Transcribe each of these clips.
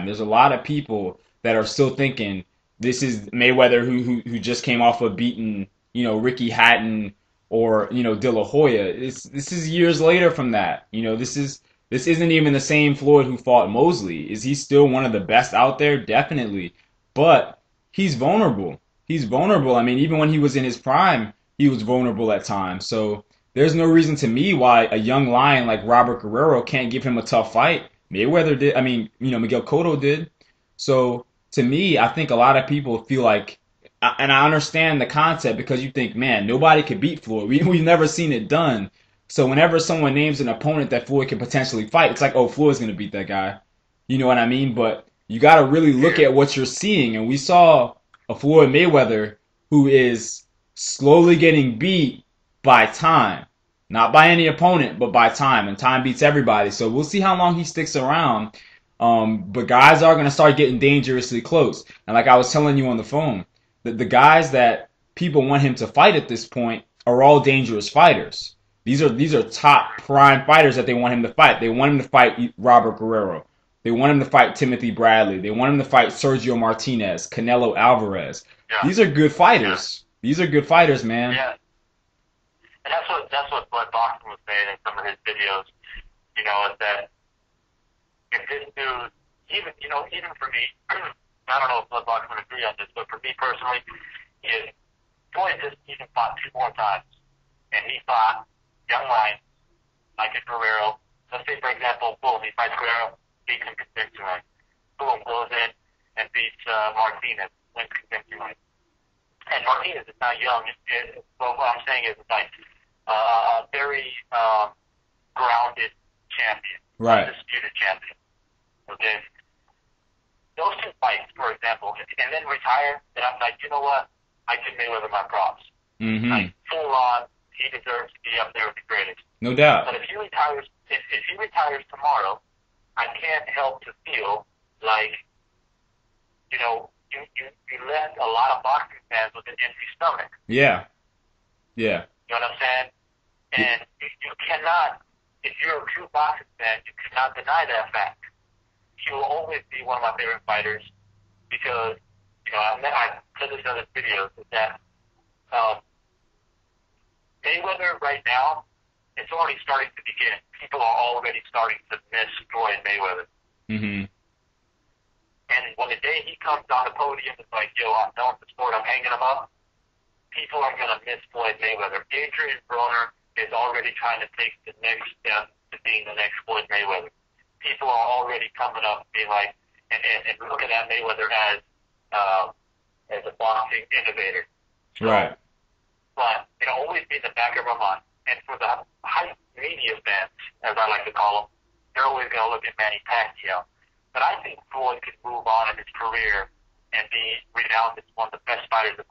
There's a lot of people that are still thinking this is Mayweather who just came off of beating, Ricky Hatton or, De La Hoya. This is years later from that. This isn't even the same Floyd who fought Mosley. Is he still one of the best out there? Definitely. But he's vulnerable. He's vulnerable. I mean, even when he was in his prime, he was vulnerable at times. So there's no reason to me why a young lion like Robert Guerrero can't give him a tough fight. Mayweather did. I mean, Miguel Cotto did. So to me, I think a lot of people feel like, and I understand the concept because you think, man, nobody could beat Floyd. We've never seen it done. So whenever someone names an opponent that Floyd can potentially fight, it's like, oh, Floyd's going to beat that guy. You know what I mean? But you got to really look at what you're seeing. And we saw a Floyd Mayweather who is slowly getting beat by time. Not by any opponent, but by time. And time beats everybody. So we'll see how long he sticks around. But guys are going to start getting dangerously close. And like I was telling you on the phone, the guys that people want him to fight at this point are all dangerous fighters. These are top prime fighters that they want him to fight. They want him to fight Robert Guerrero. They want him to fight Timothy Bradley. They want him to fight Sergio Martinez, Canelo Alvarez. Yeah. These are good fighters. Yeah. These are good fighters, man. Yeah. And that's what Blood Boxing was saying in some of his videos, is that if this dude, even for me, I don't know if Blood Boxing would agree on this, but for me personally, is Floyd just even fought 2 more times. And he fought young lions like a Guerrero. Let's say, for example, boom, he fights Guerrero, beats him convincingly. Boom, goes in and beats Martinez, wins convincingly. And Martinez is not young. Well, what I'm saying is, it's like a very grounded champion, Right. Undisputed champion. Okay? Those 2 fights, for example, and then retire, then I'm like, you know what? I give Mayweather my props. Mm-hmm. Like, full on, he deserves to be up there with the greatest. No doubt. But if he retires tomorrow, I can't help to feel like, you left a lot of boxing fans with an empty stomach. Yeah. Yeah. You know what I'm saying? And you cannot, if you're a true boxing fan, you cannot deny that fact. He will always be one of my favorite fighters because, I said this in other videos, is that Mayweather right now, it's already starting to begin. People are already starting to miss Floyd Mayweather. Mm-hmm. And when the day he comes on the podium, it's like, yo, I'm done with the sport, I'm hanging him up, people are going to miss Floyd Mayweather. Adrian Broner is already trying to take the next step to being the next Floyd Mayweather. People are already coming up being like, and looking at Mayweather as a boxing innovator. So, Right. but it'll always be in the back of our mind. And for the hype media fans, as I like to call them, they're always going to look at Manny Pacquiao. But I think Floyd could move on in his career and be renowned as one of the best fighters of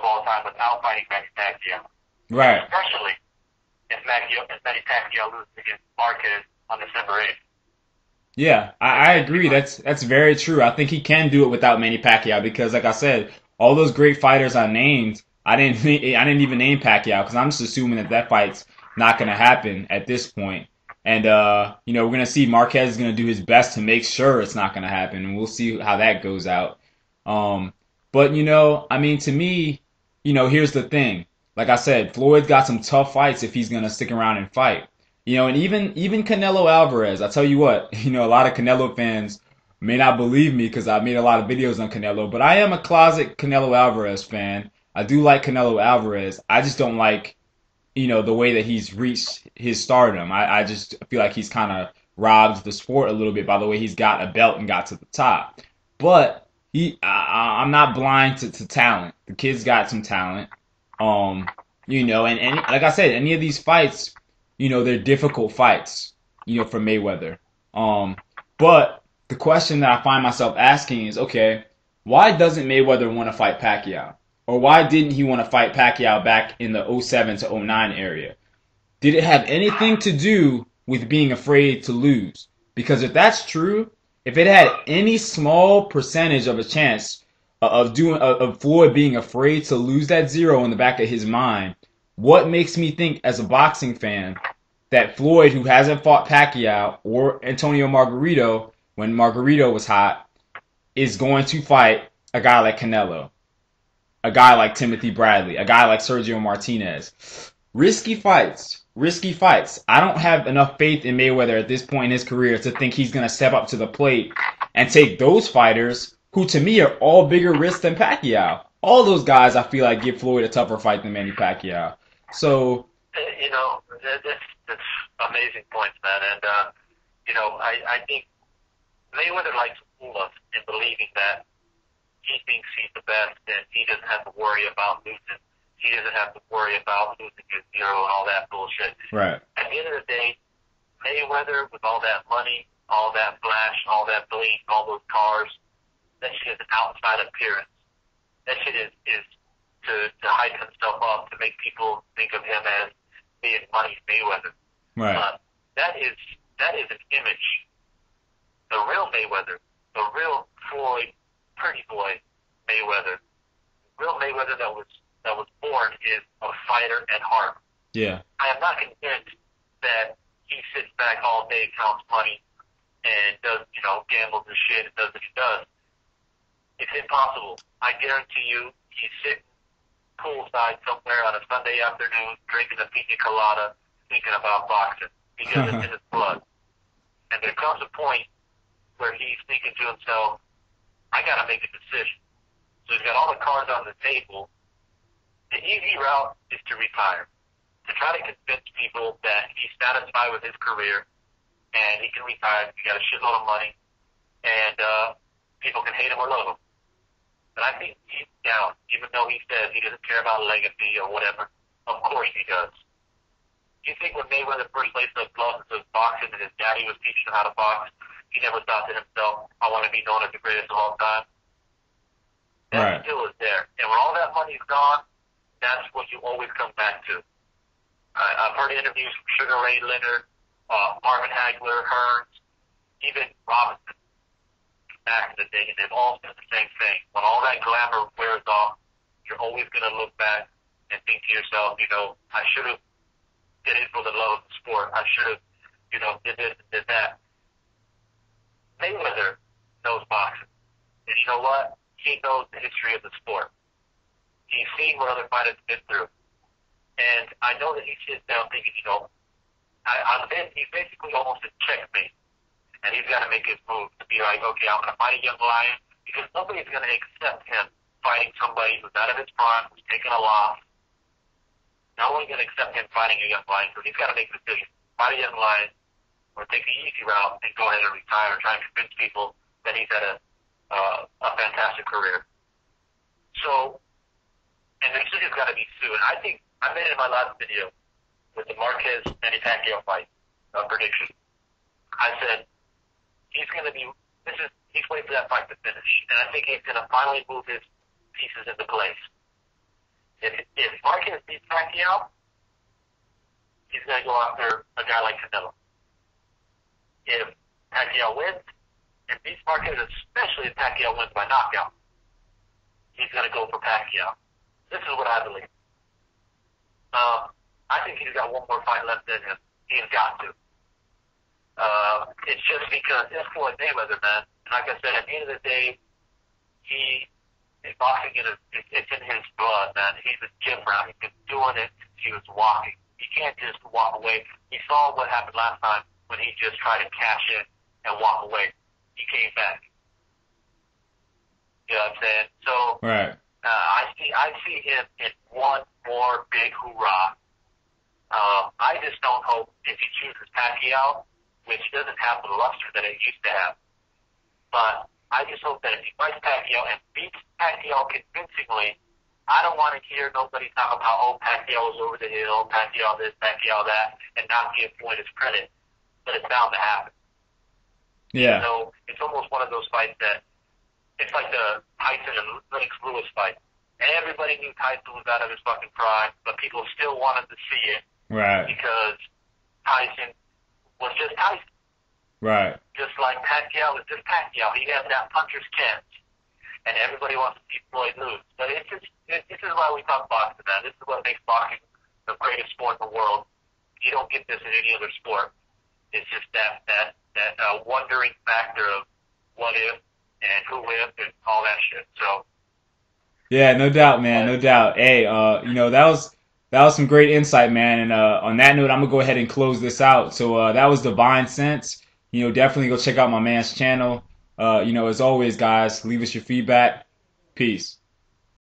all time without fighting Manny Pacquiao. Right. Especially if Manny Pacquiao loses against Marquez on December 8th. Yeah, I agree. That's very true. I think he can do it without Manny Pacquiao because, like I said, all those great fighters I named, I didn't even name Pacquiao because I'm just assuming that fight's not going to happen at this point. And we're going to see Marquez is going to do his best to make sure it's not going to happen, and we'll see how that goes out. But I mean, to me, here's the thing. Like I said, Floyd's got some tough fights if he's going to stick around and fight. And even Canelo Alvarez, I tell you what, a lot of Canelo fans may not believe me because I've made a lot of videos on Canelo, but I am a closet Canelo Alvarez fan. I do like Canelo Alvarez. I just don't like, the way that he's reached his stardom. I just feel like he's kind of robbed the sport a little bit by the way he's got a belt and got to the top. But I'm not blind to talent. The kid's got some talent. And like I said, any of these fights, they're difficult fights, for Mayweather. But the question that I find myself asking is, okay, why doesn't Mayweather want to fight Pacquiao? Or why didn't he want to fight Pacquiao back in the 07 to 09 area? Did it have anything to do with being afraid to lose? Because if that's true, if it had any small percentage of a chance of Floyd being afraid to lose that zero in the back of his mind, what makes me think as a boxing fan that Floyd, who hasn't fought Pacquiao or Antonio Margarito, when Margarito was hot, is going to fight a guy like Canelo, a guy like Timothy Bradley, a guy like Sergio Martinez. Risky fights. Risky fights. I don't have enough faith in Mayweather at this point in his career to think he's going to step up to the plate and take those fighters who, to me, are all bigger risks than Pacquiao. All those guys, I feel like, give Floyd a tougher fight than Manny Pacquiao. So, that's amazing points, man. And, I think Mayweather likes to fool us in believing that he thinks he's the best and he doesn't have to worry about losing. He doesn't have to worry about losing his zero and all that bullshit. right. At the end of the day, Mayweather, with all that money, all that flash, all that bling, all those cars, that shit is an outside appearance. That shit is to hype himself up, to make people think of him as being Money Mayweather. Right. That is an image. The real Mayweather, the real Floyd, pretty boy Mayweather, the real Mayweather that was born is a fighter at heart. Yeah. I am not convinced that he sits back all day, counts money, and does, gambles and shit and does what he does. It's impossible. I guarantee you, he's sitting poolside somewhere on a Sunday afternoon, drinking a pina colada, thinking about boxing because it's in his blood. And there comes a point where he's thinking to himself, I got to make a decision. So he's got all the cards on the table. The easy route is to retire, to try to convince people that he's satisfied with his career and he can retire. He got a shitload of money, and people can hate him or love him. But I think deep down, even though he says he doesn't care about legacy or whatever, of course he does. Do you think when Mayweather first laced up gloves into boxing and his daddy was teaching him how to box, he never thought to himself, I want to be known as the greatest of all time? That Right. still is there. And when all that money's gone, that's what you always come back to. I've heard interviews from Sugar Ray Leonard, Marvin Hagler, Hearns, even Robinson back in the day, and they've all said the same thing. When all that glamour wears off, you're always going to look back and think to yourself, I should have did it for the love of the sport. I should have, did this and did that. Mayweather knows boxing. And you know what? He knows the history of the sport. He's seen what other fighters have been through. And I know that he sits down thinking, he's basically almost a checkmate. And he's got to make his move to be like, okay, I'm going to fight a young lion, because nobody's going to accept him fighting somebody who's out of his prime, who's taken a loss. No one's going to accept him fighting a young lion, so he's got to make a decision. Fight a young lion, or take the easy route and go ahead and retire and try and convince people that he's had a fantastic career. So, and the decision's got to be soon. I think I made it in my last video with the Marquez Manny Pacquiao fight prediction. I said he's going to be. He's waiting for that fight to finish, and I think he's going to finally move his pieces into place. If Marquez beats Pacquiao, he's going to go after a guy like Canelo. If Pacquiao wins and beats Marquez, especially if Pacquiao wins by knockout, he's going to go for Pacquiao. This is what I believe. I think he's got one more fight left in him. He's got to. It's just because it's Floyd Mayweather, man. And like I said, at the end of the day, boxing it's in his blood, man. He's a gym rat. He's been doing it since he was walking. He can't just walk away. He saw what happened last time when he just tried to cash in and walk away. He came back. You know what I'm saying? So Right. I see him in one more big hoorah. I just don't hope if he chooses Pacquiao, which doesn't have the luster that it used to have. But I just hope that if he fights Pacquiao and beats Pacquiao convincingly, I don't want to hear nobody talk about, Pacquiao was over the hill, Pacquiao this, Pacquiao that, and not give Floyd his credit. But it's bound to happen. Yeah. So it's almost one of those fights that it's like the Tyson and Lennox Lewis fight. Everybody knew Tyson was out of his fucking prime, but people still wanted to see it Right. because Tyson was just Tyson. Right. Just like Pacquiao is just Pacquiao. He has that puncher's chance. And everybody wants to see Floyd lose. But this is why we talk boxing, man. This is what makes boxing the greatest sport in the world. You don't get this in any other sport. It's just that wondering factor of what if and who if and all that shit. So, Yeah, no doubt, man, but no doubt. Hey, that was some great insight, man. And on that note, I'm gonna go ahead and close this out. So that was Divine Sense. Definitely go check out my man's channel. As always, guys, leave us your feedback. Peace.